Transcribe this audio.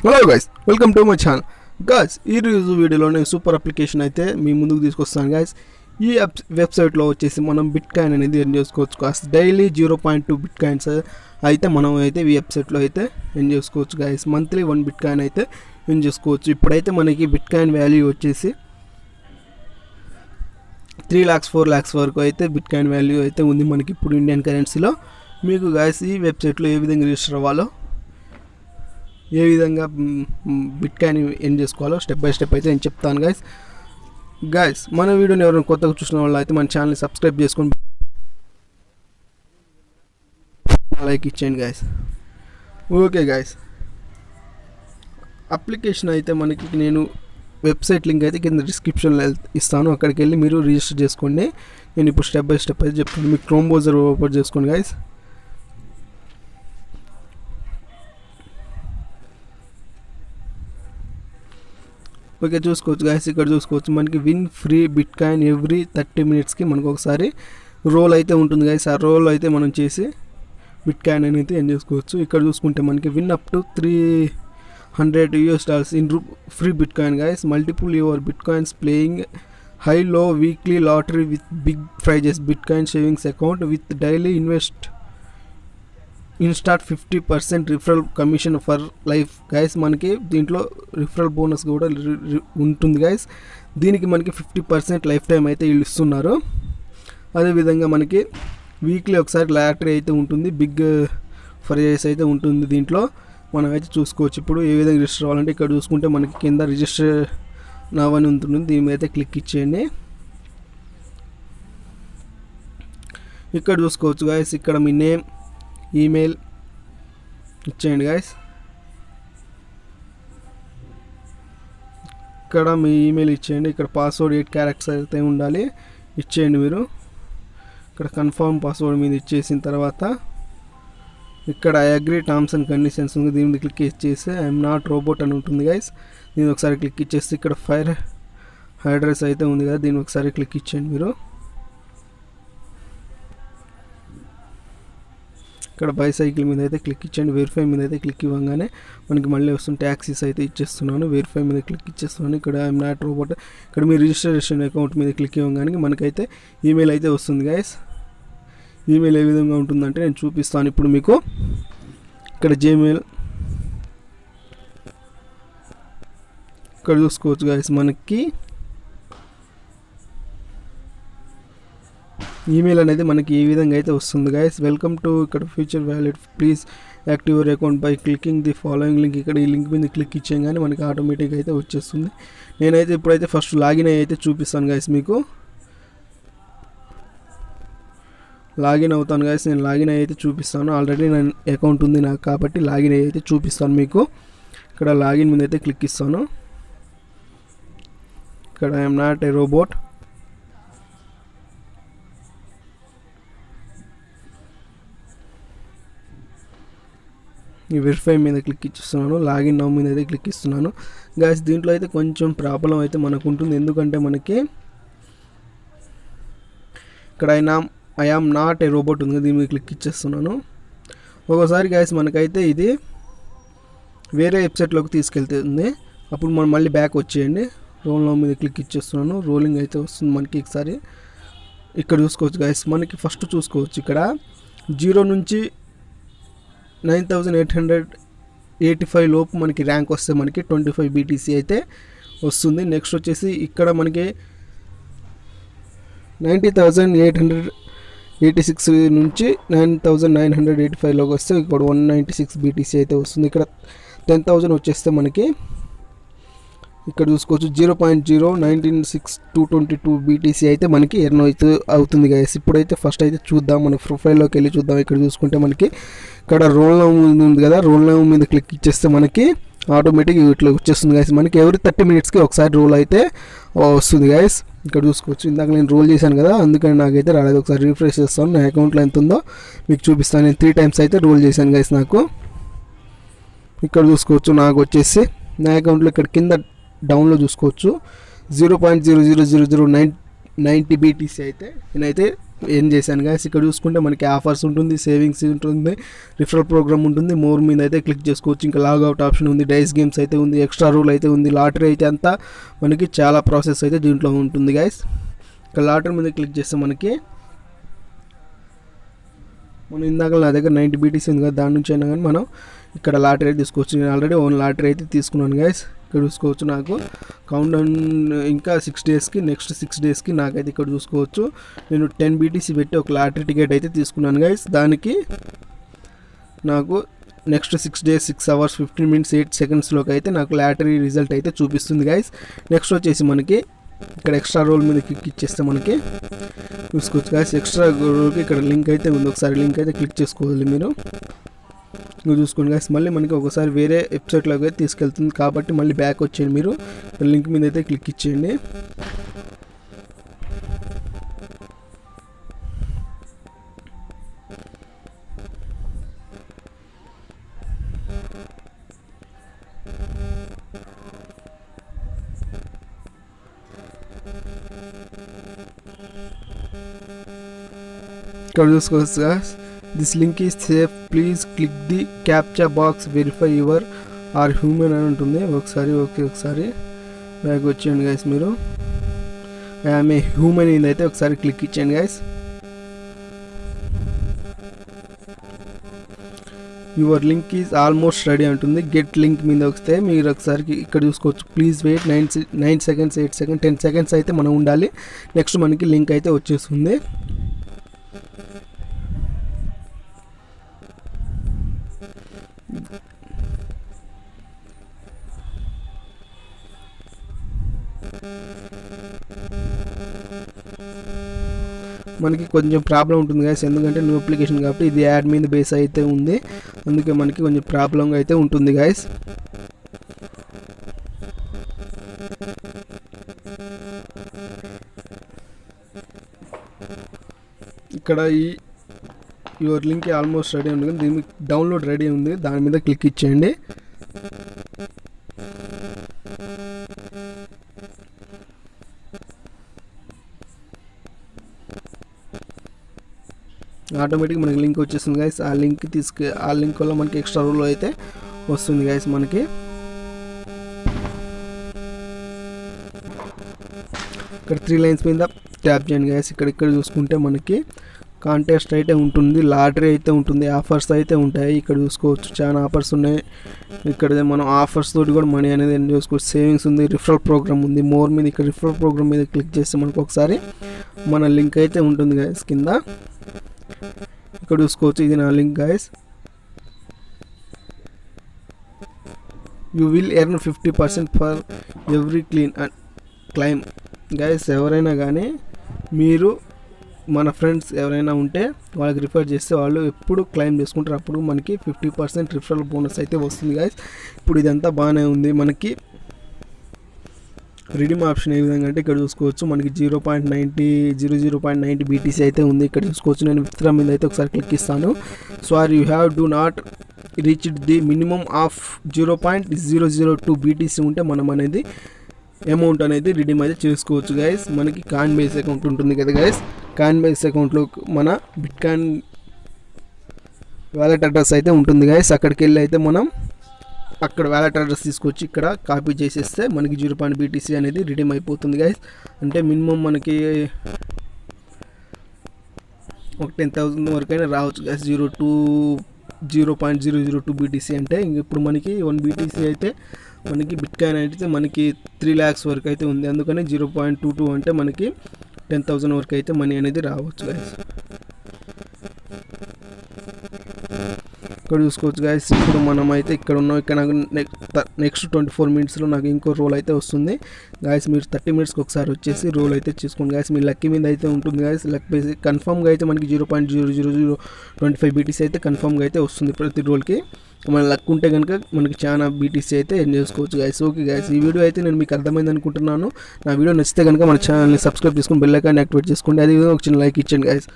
Hello guys, welcome to my channel. Guys, ఈ రోజు వీడియోలో నేను సూపర్ అప్లికేషన్ అయితే మీ ముందుకు తీసుకొస్తాను. గైస్, ఈ వెబ్సైట్లో వచ్చేసి మనం బిట్ కాయిన్ అనేది ఎర్న్ చేసుకోవచ్చు. కాస్ట్ డైలీ 0.2 బిట్ కాయిన్స్ అయితే మనం అయితే ఈ వెబ్సైట్లో అయితే ఎర్న్ చేసుకోవచ్చు. గైస్, మంత్లీ 1 బిట్ కాయిన్ అయితే ఎర్న్ చేసుకోవచ్చు. ఇప్పుడైతే మనకి బిట్ కాయిన్ వాల్యూ వచ్చేసి 3 lakhs 4 lakhs వరకు అయితే బిట్ కాయిన్ వాల్యూ అయితే ఉంది మనకి ఇప్పుడు ఇండియన్ కరెన్సీలో. మీకు గైస్ ఈ వెబ్సైట్లో ఏ విధంగా రిజిస్టర్ అవ్వాలో, ఏ విధంగా బిట్ కాయిన్ ఎర్న్ చేసుకోవాలో స్టెప్ బై స్టెప్ అయితే నేను చెప్తాను. గైస్ మన వీడియోని ఎవరైనా కొత్తగా చూసిన వాళ్ళు అయితే మన ఛానల్ని సబ్స్క్రైబ్ చేసుకొని లైక్ ఇచ్చేయండి గైస్. ఓకే గైస్, అప్లికేషన్ అయితే మనకి నేను వెబ్సైట్ లింక్ అయితే కింద డిస్క్రిప్షన్లో ఇస్తాను, అక్కడికి వెళ్ళి మీరు రిజిస్టర్ చేసుకోండి. నేను ఇప్పుడు స్టెప్ బై స్టెప్ అయితే చెప్తాను. మీకు క్రోమ్ బ్రౌజర్ ఓపెన్ చేసుకోండి గైస్. ఓకే, చూసుకోవచ్చు గైస్, ఇక్కడ చూసుకోవచ్చు మనకి win free bit coin every 30 minutesకి మనకు ఒకసారి రోల్ అయితే ఉంటుంది గైస్. ఆ రోల్ అయితే మనం చేసి బిట్ కాయిన్ అనేది ఎర్న్ చేసుకోవచ్చు. ఇక్కడ చూసుకుంటే మనకి win up to $300 in free bitcoin guys. Multiple your bitcoins playing hi lo weekly lottery with big prizes bitcoin savings account with daily instant 50% referral commission for life guys. మనకి దీంట్లో referral bonus కూడా ఉంటుంది guys. దీనికి మనకి 50% life time అయితే వీళ్ళు ఇస్తున్నారు. అదేవిధంగా మనకి వీక్లీ ఒకసారి లాటరీ అయితే ఉంటుంది, బిగ్ ప్రైజెస్ అయితే ఉంటుంది. దీంట్లో మనం అయితే చూసుకోవచ్చు. ఇప్పుడు ఏ విధంగా రిజిస్టర్ అవ్వాలంటే ఇక్కడ చూసుకుంటే మనకి కింద రిజిస్టర్ నవ్ అని ఉంటుంది, దీని మీద అయితే క్లిక్ ఇచ్చేయండి. ఇక్కడ చూసుకోవచ్చు గైస్, ఇక్కడ మీ నేమ్, ఈమెయిల్ ఇచ్చేయండి గైస్. ఇక్కడ మీ ఈమెయిల్ ఇచ్చేయండి. ఇక్కడ పాస్వర్డ్ 8 characters అయితే ఉండాలి, ఇచ్చేయండి మీరు. ఇక్కడ కన్ఫర్మ్ పాస్వర్డ్ మీద ఇచ్చేసిన తర్వాత ఇక్కడ I agree terms and conditions ఉంది, దీని మీద క్లిక్ ఇచ్చేసి ఐఎమ్ నాట్ రోబోట్ అని ఉంటుంది గైస్. దీన్ని ఒకసారి క్లిక్ ఇచ్చేసి ఇక్కడ ఫైర్ అడ్రస్ అయితే ఉంది కదా, దీన్ని ఒకసారి క్లిక్ ఇచ్చేయండి మీరు. ఇక్కడ బైసైకిల్ మీద అయితే క్లిక్ ఇచ్చేయండి. వెరిఫై మీద అయితే క్లిక్ ఇవ్వగానే మనకి మళ్ళీ వస్తుంది ట్యాక్సీస్ అయితే ఇచ్చేస్తున్నాను. వెరిఫై మీద క్లిక్ ఇచ్చేస్తున్నాను. ఇక్కడ ఐఎమ్ నాట్ రోబోట్, ఇక్కడ మీ రిజిస్ట్రేషన్ అకౌంట్ మీద క్లిక్ ఇవ్వగానే మనకైతే ఈమెయిల్ అయితే వస్తుంది గైస్. ఈమెయిల్ ఏ విధంగా ఉంటుందంటే నేను చూపిస్తాను ఇప్పుడు మీకు. ఇక్కడ జీమెయిల్ ఇక్కడ చూసుకోవచ్చు గైస్, మనకి ఈమెయిల్ అనేది మనకి ఈ విధంగా అయితే వస్తుంది గైస్. వెల్కమ్ టు ఇక్కడ future wallet, please active your account by clicking the following link. ఇక్కడ ఈ లింక్ మీద క్లిక్ ఇచ్చేయగానే మనకి ఆటోమేటిక్గా అయితే వచ్చేస్తుంది. నేనైతే ఇప్పుడైతే ఫస్ట్ లాగిన్ అయితే చూపిస్తాను గైస్ మీకు. లాగిన్ అవుతాను గైస్, నేను లాగిన్ అయితే చూపిస్తాను. ఆల్రెడీ నా అకౌంట్ ఉంది నాకు, కాబట్టి లాగిన్ అయితే చూపిస్తాను మీకు. ఇక్కడ లాగిన్ మీద అయితే క్లిక్ ఇస్తాను. ఇక్కడ ఐఎమ్ నాట్ ఏ రోబోట్, ఈ వెరిఫై మీద క్లిక్ ఇస్తున్నాను. లాగిన్ నౌ మీద అయితే క్లిక్ ఇస్తున్నాను గైస్. దీంట్లో అయితే కొంచెం ప్రాబ్లం అయితే మనకు ఉంటుంది, ఎందుకంటే మనకి ఇక్కడ I am not a robot ఉంది, దీని మీద క్లిక్ ఇచ్చేస్తున్నాను. ఒకసారి గైస్ మనకైతే ఇది వేరే వెబ్సైట్లోకి తీసుకెళ్తుంది, అప్పుడు మనం మళ్ళీ బ్యాక్ వచ్చేయండి. రోల్ నౌ మీద క్లిక్ ఇచ్చేస్తున్నాను. రోలింగ్ అయితే వస్తుంది మనకి. ఒకసారి ఇక్కడ చూసుకోవచ్చు గైస్, మనకి ఫస్ట్ చూసుకోవచ్చు ఇక్కడ 0 నుంచి 9885 లోపు మనకి ర్యాంక్ వస్తే మనకి 25 BTC అయితే వస్తుంది. నెక్స్ట్ వచ్చేసి ఇక్కడ మనకి 90,886 నుంచి 9,985లోకి వస్తే ఇక్కడ 196 BTC అయితే వస్తుంది. ఇక్కడ 10,000 వచ్చేస్తే మనకి ఇక్కడ చూసుకోవచ్చు 0.019622 BTC అయితే మనకి ఎర్న్ అవుతుంది గైస్. ఇప్పుడైతే ఫస్ట్ అయితే చూద్దాం, మన ప్రొఫైల్లోకి వెళ్ళి చూద్దాం. ఇక్కడ చూసుకుంటే మనకి ఇక్కడ రోల్ నౌ ఉంది కదా, రోల్ నౌ మీద క్లిక్ ఇచ్చేస్తే మనకి ఆటోమేటిక్ ఇట్లా వచ్చేస్తుంది గైస్. మనకి ఎవ్రీ 30 minutesకి ఒకసారి రోల్ అయితే వస్తుంది గైస్. ఇక్కడ చూసుకోవచ్చు, ఇందాక నేను రోల్ చేశాను కదా, అందుకని నాకైతే రాలేదు. ఒకసారి రిఫ్రెష్ చేస్తాను, నా అకౌంట్లో ఎంత ఉందో మీకు చూపిస్తాను. నేను 3 times అయితే రోల్ చేశాను గైస్ నాకు. ఇక్కడ చూసుకోవచ్చు నాకు వచ్చేసి నా అకౌంట్లో ఇక్కడ కింద డౌన్లో చూసుకోవచ్చు 0.00090 BTC అయితే నేనైతే ఏం చేశాను గాయస్. ఇక్కడ చూసుకుంటే మనకి ఆఫర్స్ ఉంటుంది, సేవింగ్స్ ఉంటుంది, రిఫరల్ ప్రోగ్రామ్ ఉంటుంది, మోర్ మీద అయితే క్లిక్ చేసుకోవచ్చు. ఇంకా లాగౌట్ ఆప్షన్ ఉంది, డైస్ గేమ్స్ అయితే ఉంది, ఎక్స్ట్రా రూల్ అయితే ఉంది, లాటరీ అయితే అంతా మనకి చాలా ప్రాసెస్ అయితే దీంట్లో ఉంటుంది గాయస్. ఇక్కడ లాటరీ మీద క్లిక్ చేస్తే మనకి మనం ఇందాక నా దగ్గర 90 BTC ఉంది కదా, దాని నుంచి అయినా కానీ మనం ఇక్కడ లాటరీ అయితే తీసుకోవచ్చు. నేను ఆల్రెడీ ఓన్ లాటరీ అయితే తీసుకున్నాను గాయస్. ఇక్కడ చూసుకోవచ్చు నాకు కౌంట్ డౌన్ ఇంకా 6 డేస్కి, నెక్స్ట్ 6 డేస్కి నాకైతే ఇక్కడ చూసుకోవచ్చు నేను 10 BTC పెట్టి ఒక లాటరీ టికెట్ అయితే తీసుకున్నాను గైస్. దానికి నాకు నెక్స్ట్ 6 డేస్ 6 hours 15 minutes 8 secondsలోకి అయితే నాకు లాటరీ రిజల్ట్ అయితే చూపిస్తుంది గైస్. నెక్స్ట్ వచ్చేసి మనకి ఇక్కడ ఎక్స్ట్రా రోల్ మీద క్లిక్ ఇచ్చేస్తే మనకి చూసుకోవచ్చు గైస్. ఎక్స్ట్రా రోల్కి ఇక్కడ లింక్ అయితే ఉంది, ఒకసారి లింక్ అయితే క్లిక్ చేసుకోవాలి మీరు. మీరు చూసుకోండి గైస్, మళ్ళీ మనకి ఒకసారి వేరే వెబ్సైట్లోకి అయితే తీసుకెళ్తుంది కాబట్టి మళ్ళీ బ్యాక్ వచ్చేయండి. మీరు లింక్ మీద అయితే క్లిక్ ఇచ్చేయండి. ఇక్కడ చూసుకోవచ్చు guys, this link is safe, please click the captcha box, verify your are human అని ఉంటుంది. ఒకసారి బ్యాక్ వచ్చేయండి గైస్. మీరు ఐఎమ్ ఏ హ్యూమన్ ఇది అయితే ఒకసారి క్లిక్ ఇచ్చేయండి guys. Your link is almost ready అంటుంది. గెట్ లింక్ మీద వస్తే మీరు ఒకసారి ఇక్కడ చూసుకోవచ్చు. Please wait 9 seconds 8 seconds 10 seconds అయితే మనం ఉండాలి. నెక్స్ట్ మనకి లింక్ అయితే వచ్చేస్తుంది. మనకి కొంచెం ప్రాబ్లం ఉంటుంది గైస్, ఎందుకంటే న్యూ అప్లికేషన్ కాబట్టి ఇది యాడ్ మీద బేస్ అయితే ఉంది, అందుకే మనకి కొంచెం ప్రాబ్లంగా అయితే ఉంటుంది గైస్. ఇక్కడ ఈ యువర్ లింక్ ఆల్మోస్ట్ రెడీ ఉంది, దీనికి డౌన్లోడ్ రెడీ ఉంది, దాని మీద క్లిక్ ఇచ్చేయండి. ఆటోమేటిక్ మనకి లింక్ వచ్చేస్తుంది గైస్. ఆ లింక్ వల్ల మనకి ఎక్స్ట్రా రూల్ అయితే వస్తుంది గైస్. మనకి ఇక్కడ 3 lines మీద ట్యాప్ చేయండి గైస్. ఇక్కడ చూసుకుంటే మనకి కాంటెస్ట్ అయితే ఉంటుంది, లాటరీ అయితే ఉంటుంది, ఆఫర్స్ అయితే ఉంటాయి. ఇక్కడ చూసుకోవచ్చు చాలా ఆఫర్స్ ఉన్నాయి. ఇక్కడ మనం ఆఫర్స్ తోటి కూడా మనీ అనేది ఎర్న్ చేసుకోవచ్చు. సేవింగ్స్ ఉంది, రిఫరల్ ప్రోగ్రామ్ ఉంది, మోర్ మీద ఇక్కడ రిఫరల్ ప్రోగ్రామ్ మీద క్లిక్ చేస్తే మనకు ఒకసారి మన లింక్ అయితే ఉంటుంది గైస్ కింద. ఇక్కడ చూసుకోవచ్చు, ఇది నా link guys. You will earn 50% for every claim guys. ఎవరైనా కానీ మీరు మన ఫ్రెండ్స్ ఎవరైనా ఉంటే వాళ్ళకి రిఫర్ చేస్తే వాళ్ళు ఎప్పుడు క్లైమ్ చేసుకుంటారు, అప్పుడు మనకి 50% రిఫరల్ బోనస్ అయితే వస్తుంది గైస్. ఇప్పుడు ఇదంతా బాగానే ఉంది. మనకి రిడీమ్ ఆప్షన్ ఏ విధంగా అంటే ఇక్కడ చూసుకోవచ్చు మనకి 0.90 BTC అయితే ఉంది. ఇక్కడ చూసుకోవచ్చు, నేను విత్డ్రా మీద అయితే ఒకసారి క్లిక్ ఇస్తాను. Sorry, you have do not reached the minimum of 0.002 BTC ఉంటే మనం అనేది అమౌంట్ అనేది రిడీమ్ అయితే చేసుకోవచ్చు గైస్. మనకి కాయిన్ బేస్ అకౌంట్ ఉంటుంది కదా గైస్, కాయిన్ బేస్ అకౌంట్లో మన బిట్కాయిన్ వాలెట్ అడ్రస్ అయితే ఉంటుంది గైస్. అక్కడికి వెళ్ళి అయితే మనం అక్కడ వాలెట్ అడ్రస్ తీసుకొచ్చి ఇక్కడ కాపీ చేసేస్తే మనకి 0. BTC అనేది రిడీమ్ అయిపోతుంది గైస్. అంటే మినిమం మనకి ఒక 10,000 వరకైనా రావచ్చు గైస్. 0.002 BTC అంటే ఇప్పుడు మనకి 1 BTC అయితే మనకి బిట్కాయిన్ అయితే మనకి 3 lakhs వరకు అయితే ఉంది. అందుకని 0.22 అంటే మనకి 10,000 వరకు అయితే మనీ అనేది రావచ్చు గైస్. ఇక్కడ చూసుకోవచ్చు గైస్. ఇప్పుడు మనం అయితే ఇక్కడ ఉన్నాం. ఇక్కడ నాకు నెక్స్ట్ 24 minutesలో నాకు ఇంకో రోల్ అయితే వస్తుంది గైస్. మీరు 30 minutesకి ఒకసారి వచ్చేసి రోల్ అయితే చేసుకోండి గైస్. మీ లక్కీ మీద అయితే ఉంటుంది గైస్. లక్ బేస్ కన్ఫామ్గా అయితే మనకి 0.00025 BTC అయితే కన్ఫామ్గా అయితే వస్తుంది ప్రతి రోల్కి. మన లక్ ఉంటే కనుక మనకి చాలా BTC అయితే ఎర్న్ చేసుకోవచ్చు గైస్. ఓకే గైస్, ఈ వీడియో అయితే నేను మీకు అర్థమైంది అనుకుంటున్నాను. నా వీడియో నచ్చితే కనుక మన ఛానల్ని సబ్స్క్రైబ్ చేసుకుని బెల్ ఐకాన్ యాక్టివేట్ చేసుకోండి. అదేవిధంగా ఒక చిన్న లైక్ ఇచ్చండి గైస్.